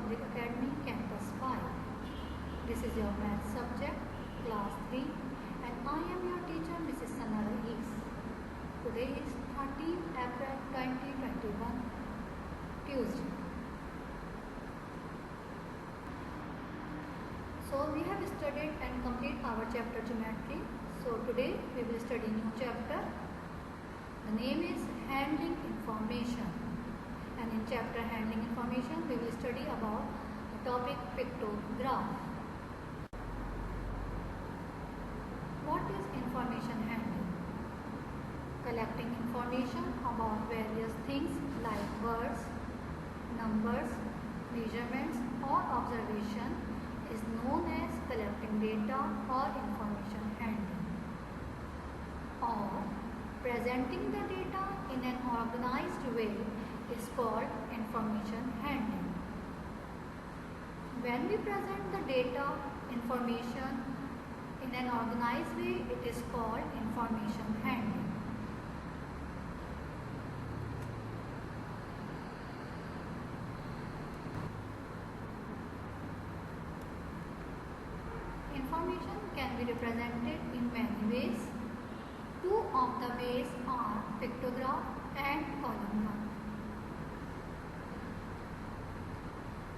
Public Academy, Campus 5. This is your math subject, class 3, and I am your teacher, Mrs. Sana Rais. Today is 13th April 2021, Tuesday. So we have studied and completed our chapter Geometry. So today we will study new chapter. The name is Handling Information. And in chapter Handling Information, we will study about the topic pictograph. What is information handling? Collecting information about various things like words, numbers, measurements or observation is known as collecting data or information handling. Or presenting the data in an organized way is called information handling. When we present the data, information in an organized way, it is called information handling. Information can be represented in many ways. Two of the ways are pictograph and column.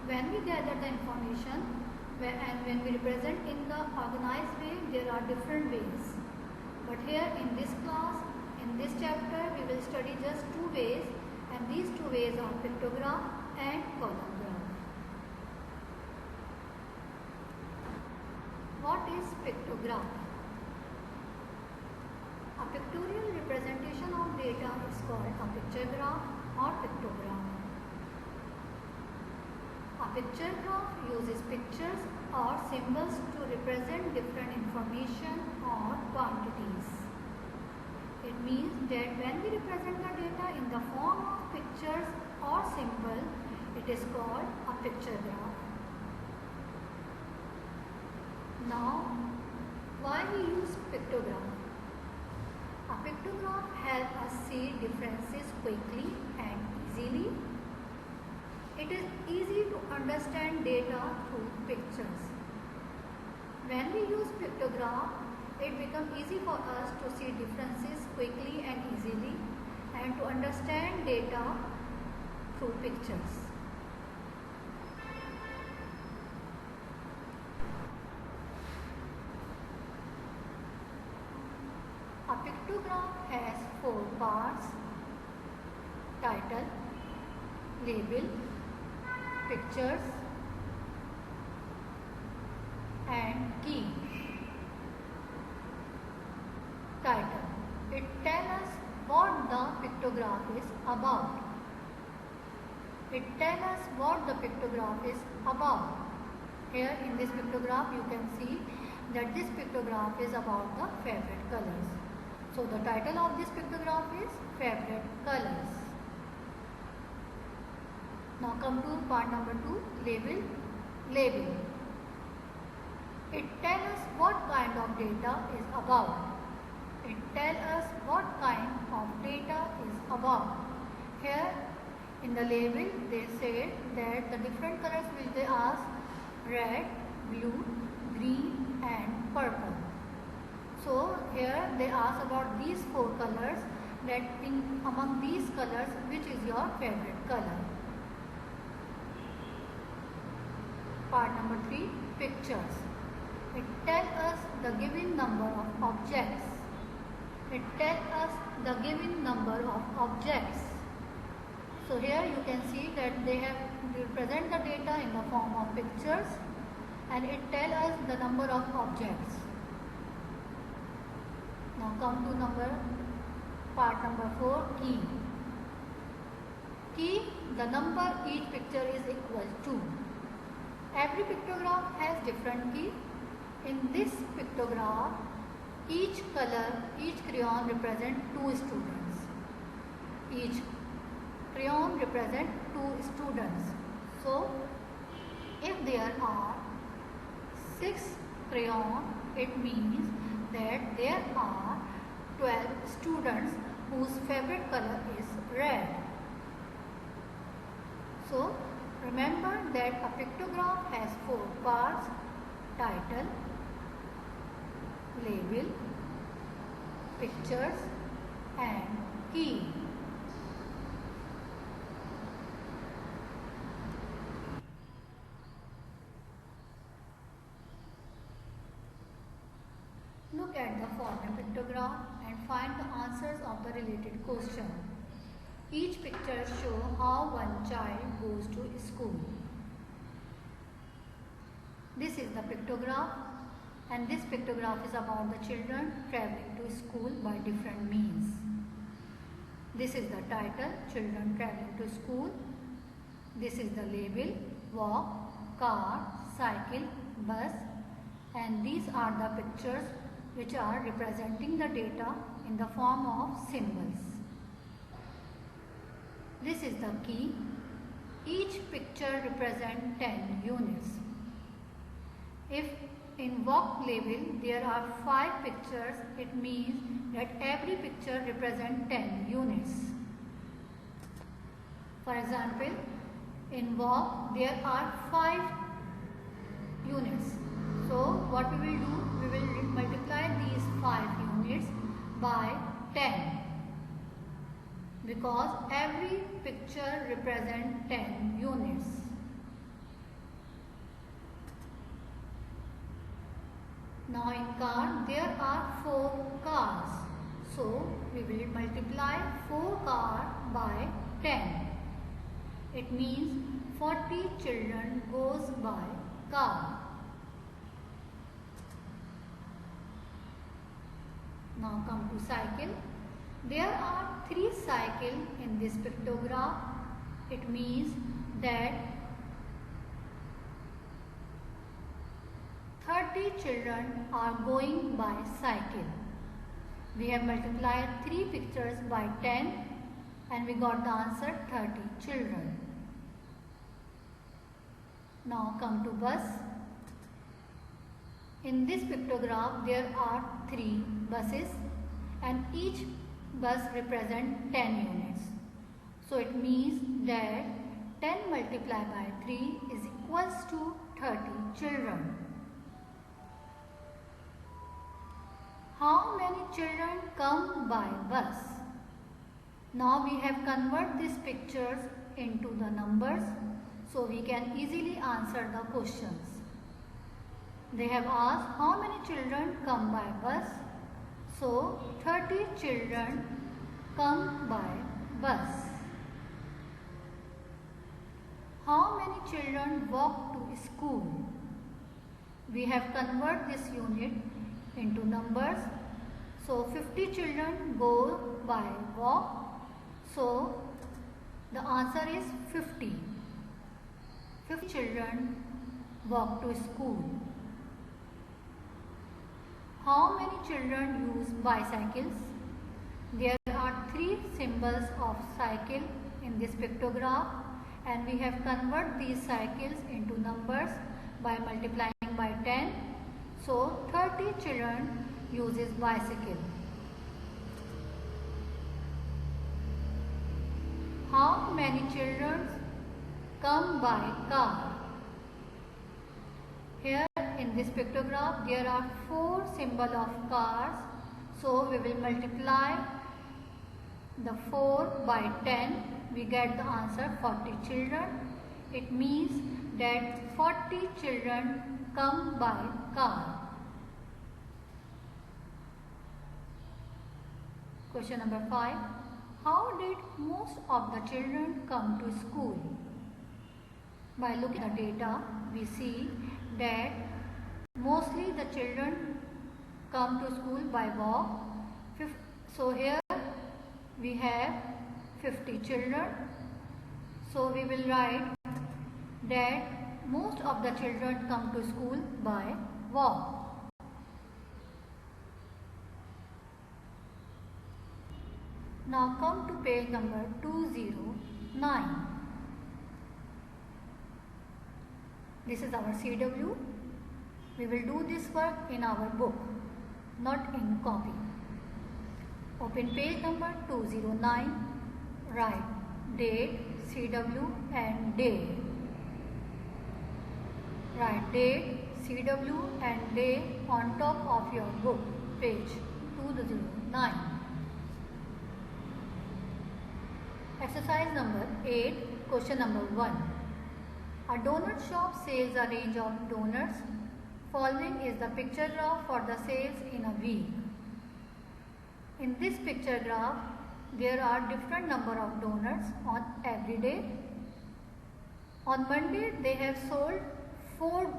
When we gather the information and when we represent in the organized way, there are different ways. But here in this class, in this chapter, we will study just two ways, and these two ways are pictograph and column graph. What is pictograph? A pictorial representation of data is called a picture graph or pictogram. A picture graph uses pictures or symbols to represent different information or quantities. It means that when we represent the data in the form of pictures or symbol, it is called a picture graph. Now, why we use pictograph? A pictograph helps us see differences quickly and easily. It is easy to understand data through pictures. When we use pictograph, it becomes easy for us to see differences quickly and easily and to understand data through pictures. A pictograph has four parts: title, label, pictures and key. Title. It tells us what the pictograph is about. It tells us what the pictograph is about. Here in this pictograph you can see that this pictograph is about the favorite colors. So the title of this pictograph is Favorite Colors. Now come to part number 2, label. Label. It tells us what kind of data is about. It tells us what kind of data is about. Here in the label they say that the different colors which they ask: red, blue, green and purple. So here they ask about these four colors, that among these colors which is your favorite color. Part number 3, pictures. It tells us the given number of objects. It tells us the given number of objects. So here you can see that they have represent the data in the form of pictures and it tells us the number of objects. Now come to part number 4, key. Key, the number each picture is equal to. Every pictograph has different key. In this pictograph, each color, each crayon represents 2 students. Each crayon represents 2 students. So, if there are 6 crayons, it means that there are 12 students whose favorite color is red. So, Remember that a pictograph has 4 parts: title, label, pictures and key. Look at the former pictograph and find the answers of the related question. Each picture shows how one child goes to school. This is the pictograph, and this pictograph is about the children traveling to school by different means. This is the title, children traveling to school. This is the label, walk, car, cycle, bus, and these are the pictures which are representing the data in the form of symbols. This is the key. Each picture represents 10 units. If in walk label there are 5 pictures, it means that every picture represents 10 units. For example, in walk there are 5 units. So what we will do, we will multiply these 5 units by 10. Because every picture represents 10 units. Now in car there are 4 cars. So we will multiply 4 cars by 10. It means 40 children goes by car. Now come to cycle. There are 3 cycles in this pictograph. It means that 30 children are going by cycle. We have multiplied 3 pictures by 10 and we got the answer 30 children. Now come to bus. In this pictograph there are 3 buses and each bus represents 10 units. So it means that 10 multiplied by 3 is equals to 30 children. How many children come by bus? Now we have converted these pictures into the numbers so we can easily answer the questions. They have asked how many children come by bus. So 30 children come by bus. How many children walk to school? We have converted this unit into numbers. So 50 children go by walk. So the answer is 50. 50 children walk to school. How many children use bicycles? There are 3 symbols of cycle in this pictograph and we have converted these cycles into numbers by multiplying by 10. So 30 children uses bicycle. How many children come by car? Here in this pictograph there are 4 symbols of cars. So we will multiply the 4 by 10. We get the answer 40 children. It means that 40 children come by car. Question number 5. How did most of the children come to school? By looking at the data, we see that mostly the children come to school by walk. So here we have 50 children. So we will write that most of the children come to school by walk. Now come to page number 209. This is our CW. We will do this work in our book, not in copy. Open page number 209. Write date, CW and day. Write date, CW and day on top of your book, page 209. Exercise number 8, question number 1. A donut shop sells a range of donuts. Following is the picture graph for the sales in a week. In this picture graph, there are different number of donuts on every day. On Monday, they have sold 4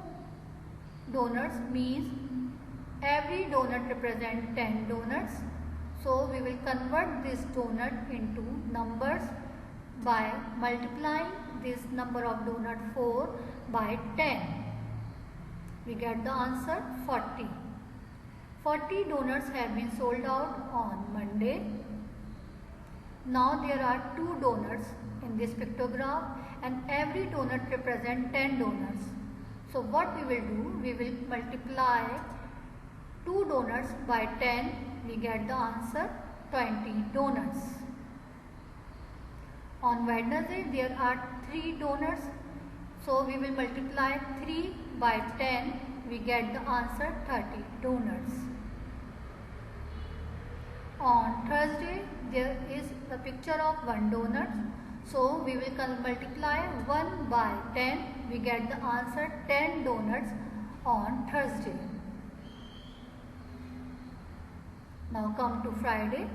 donuts, means every donut represents 10 donuts. So we will convert this donut into numbers by multiplying this number of donut 4 by 10. We get the answer 40. 40 donuts have been sold out on Monday. Now there are 2 donuts in this pictograph and every donut represents 10 donuts. So what we will do, we will multiply 2 donuts by 10, we get the answer 20 donuts. On Wednesday there are 3 donuts, so we will multiply 3 by 10, we get the answer 30 donuts. On Thursday there is the picture of 1 donut, so we will multiply 1 by 10, we get the answer 10 donuts on Thursday. Now come to Friday.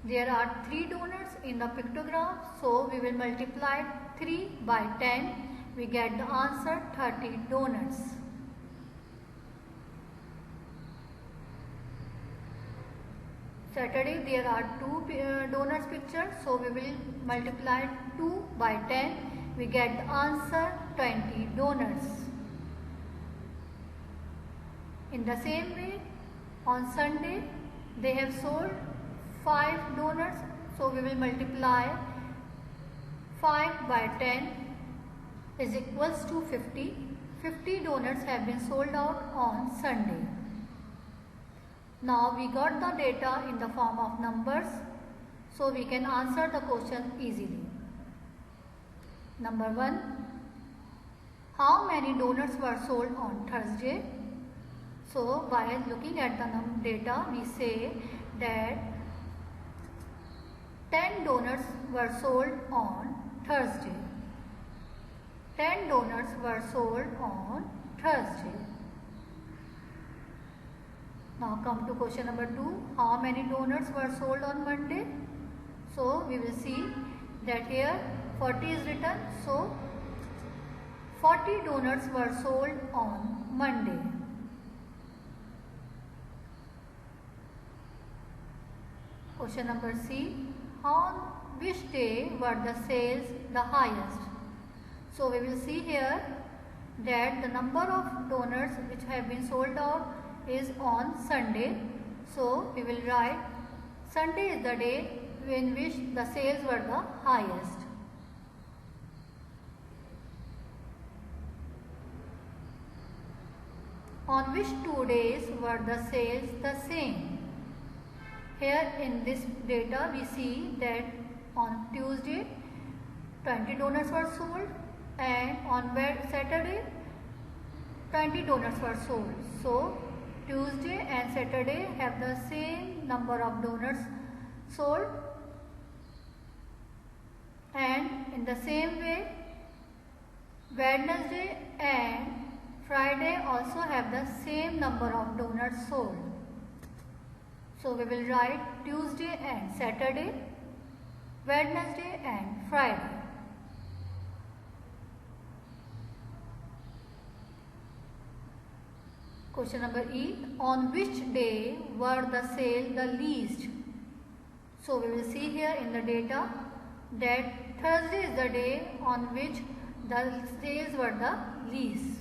There are 3 donuts in the pictograph, so we will multiply 3 by 10, we get the answer 30 donuts. Saturday there are 2 donuts pictures, so we will multiply 2 by 10, we get the answer 20 donuts. In the same way, on Sunday they have sold 5 donuts, so we will multiply 5 by 10 is equals to 50. 50 donuts have been sold out on Sunday. Now we got the data in the form of numbers, so we can answer the question easily. Number 1. How many donuts were sold on Thursday? So by looking at the data, we say that 10 donuts were sold on Thursday. 10 donuts were sold on Thursday. Now come to question number 2. How many donuts were sold on Monday? So we will see that here 40 is written. So 40 donuts were sold on Monday. Question number C. On which day were the sales the highest? So we will see here that the number of donuts which have been sold out is on Sunday. So we will write Sunday is the day in which the sales were the highest. On which 2 days were the sales the same? Here in this data we see that on Tuesday 20 donuts were sold and on Saturday 20 donuts were sold. So Tuesday and Saturday have the same number of donuts sold, and in the same way Wednesday and Friday also have the same number of donuts sold. So we will write Tuesday and Saturday, Wednesday and Friday. Question number E. On which day were the sales the least? So we will see here in the data that Thursday is the day on which the sales were the least.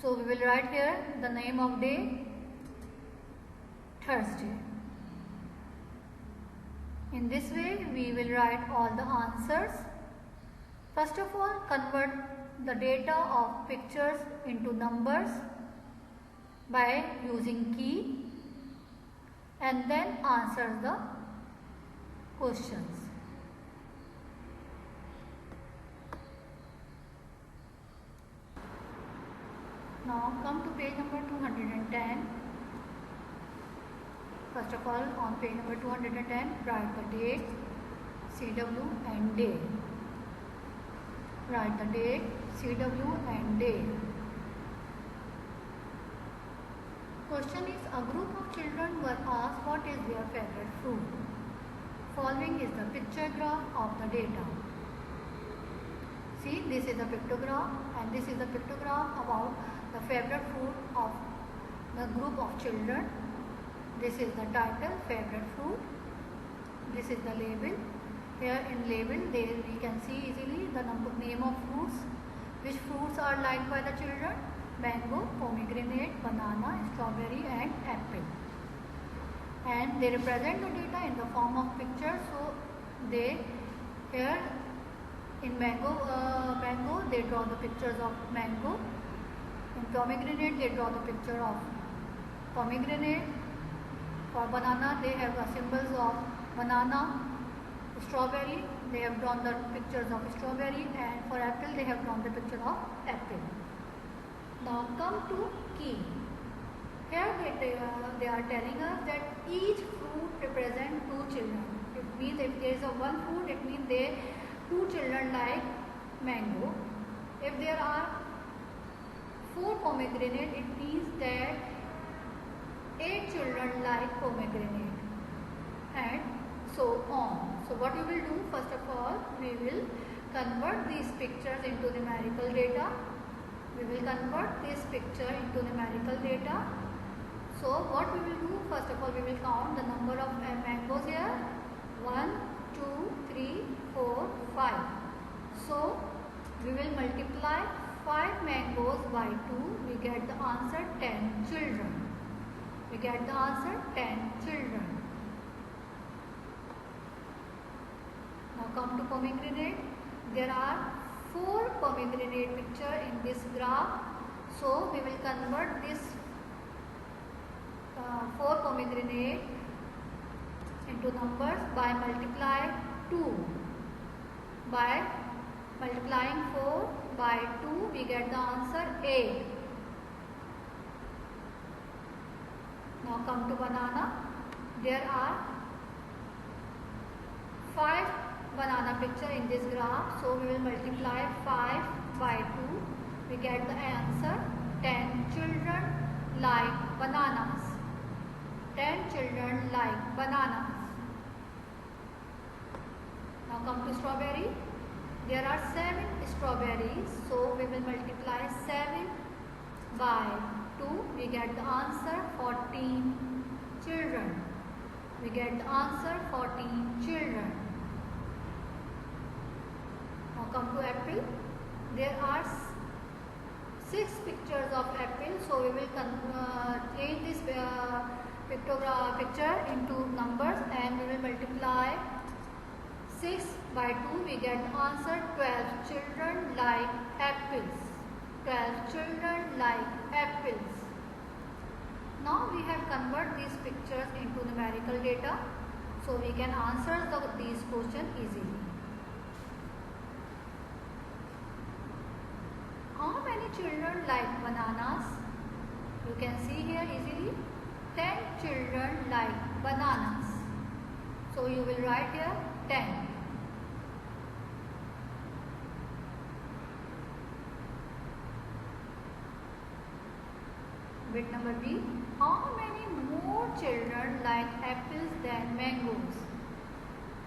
So we will write here the name of day, Thursday. In this way we will write all the answers. First of all, convert the data of pictures into numbers by using key and then answer the questions. Now come to page number 210. First of all, on page number 210, write the date, CW and day. Write the date, CW and day. Question is, a group of children were asked what is their favorite fruit. Following is the picture graph of the data. See, this is the pictograph and this is the pictograph about the favorite fruit of the group of children. This is the title, favorite fruit. This is the label. Here in label, there we can see easily the name of fruits. Which fruits are liked by the children? Mango, pomegranate, banana, strawberry and apple. And they represent the data in the form of pictures. So they here in mango they draw the pictures of mango. In pomegranate they draw the picture of pomegranate. For banana they have the symbols of banana. Strawberry they have drawn the pictures of strawberry, and for apple they have drawn the picture of apple. Now come to key. Here they are telling us that each fruit represents two children. It means if there is a one fruit, it means two children like mango. If there are 4 pomegranate, it means that 8 children like pomegranate, and so on. So what we will do, first of all, we will convert these pictures into numerical data. We will convert this picture into numerical data. So what we will do, first of all, we will count the number of mangoes here. 1, 2, 3, 4, 5. So we will multiply 5 mangoes by 2. We get the answer 10 children. We get the answer 10 children. Now come to pomegranate. There are 4 pomegranate picture in this graph. So we will convert this 4 pomegranate into numbers by multiply 2. By multiplying 4 by 2 we get the answer 8. Now come to banana. There are 5 banana picture in this graph. So we will multiply 5 by 2. We get the answer 10 children like bananas. 10 children like bananas. Now come to strawberry. There are 7 strawberries. So we will multiply 7 by 2. We get the answer 14 children. We get the answer 14 children. Now come to apple. There are 6 pictures of apple. So we will change this picture into numbers and we will multiply 6 by 2. We get the answer 12 children like apples. 12 children like apples. Now we have converted these pictures into numerical data. So we can answer these questions easily. How many children like bananas? You can see here easily. 10 children like bananas. So you will write here 10. Bit number B. How many more children like apples than mangoes?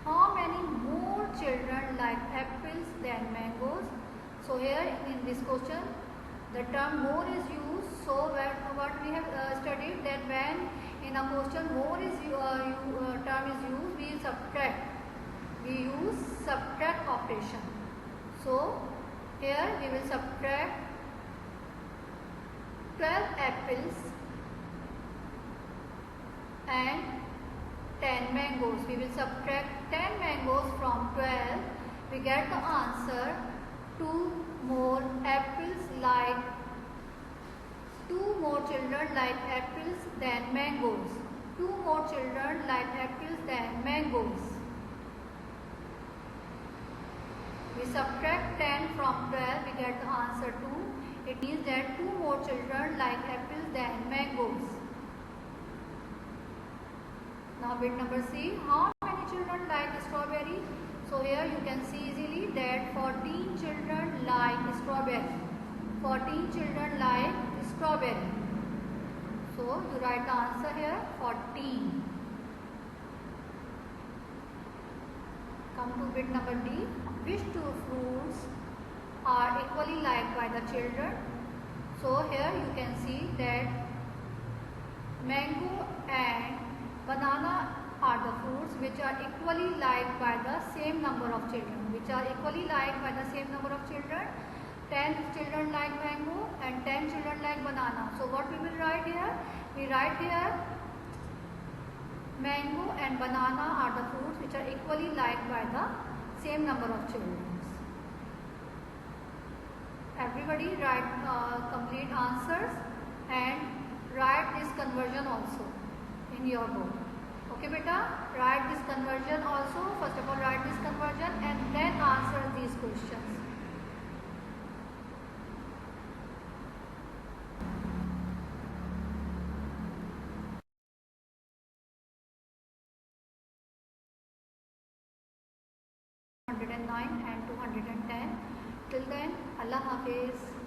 How many more children like apples than mangoes? So here in this question, the term more is used. So what we have studied, that when in a question more is term is used, we subtract. We use subtract operation. So here we will subtract 12 apples and 10 mangoes. We will subtract 10 mangoes from 12. We get the answer 2 more apples like 2 more children like apples than mangoes. 2 more children like apples than mangoes. We subtract 10 from 12. We get the answer 2. it means that 2 more children like apples than mangoes. Now bit number C, how many children like strawberry? So here you can see easily that 14 children like strawberry. 14 children like strawberry. So you write the answer here 14. Come to bit number D. Which two fruits are equally liked by the children? So here you can see that mango and banana are the fruits which are equally liked by the same number of children. 10 children like mango and 10 children like banana. So what we will write here? We write here mango and banana are the fruits which are equally liked by the same number of children. Everybody write complete answers and write this conversion also in your book. Okay beta, write this conversion also. First of all write this conversion and then answer these questions. And 210. Till then, Allah Hafiz.